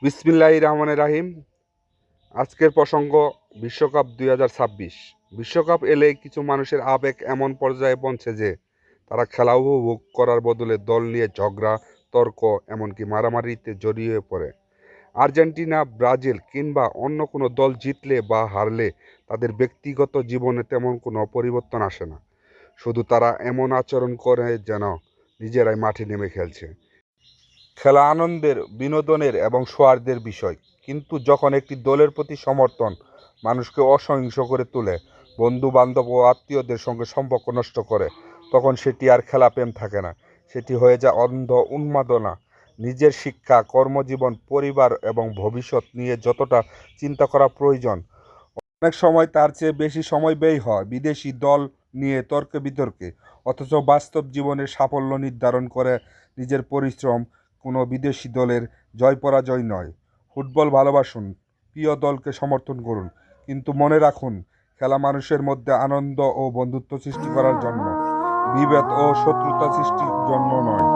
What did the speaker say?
বিসমিল্লাহির রহমানির রহিম। আজকের প্রসঙ্গ বিশ্বকাপ 2026। বিশ্বকাপ এলে কিছু মানুষের আবেগ এমন পর্যায়ে পৌঁছে যে তারা খেলা উপভোগ করার বদলে দল নিয়ে ঝগড়া, তর্ক, এমনকি মারামারিতে জড়িয়ে পড়ে। আর্জেন্টিনা, ব্রাজিল কিংবা অন্য কোনো দল জিতলে বা হারলে তাদের ব্যক্তিগত জীবনে তেমন কোনো পরিবর্তন আসে না। শুধু তারা এমন আচরণ করে যেন নিজেরাই মাঠে নেমে খেলছে। খেলা আনন্দের, বিনোদনের এবং সৌহার্দ্যের বিষয়, কিন্তু যখন একটি দলের প্রতি সমর্থন মানুষকে অসহিংস করে তোলে, বন্ধু বান্ধব ও আত্মীয়দের সঙ্গে সম্পর্ক নষ্ট করে, তখন সেটি আর খেলাপ্রেম থাকে না, সেটি হয়ে যায় অন্ধ উন্মাদনা। নিজের শিক্ষা, কর্মজীবন, পরিবার এবং ভবিষ্যৎ নিয়ে যতটা চিন্তা করা প্রয়োজন, অনেক সময় তার চেয়ে বেশি সময় ব্যয় হয় বিদেশি দল নিয়ে তর্কে বিতর্কে। অথচ বাস্তব জীবনের সাফল্য নির্ধারণ করে নিজের পরিশ্রম, কোনো বিদেশি দলের জয় পরাজয় নয়। ফুটবল ভালোবাসুন, প্রিয় দলকে সমর্থন করুন, কিন্তু মনে রাখুন, খেলা মানুষের মধ্যে আনন্দ ও বন্ধুত্ব সৃষ্টি করার জন্য, বিভেদ ও শত্রুতা সৃষ্টির জন্য নয়।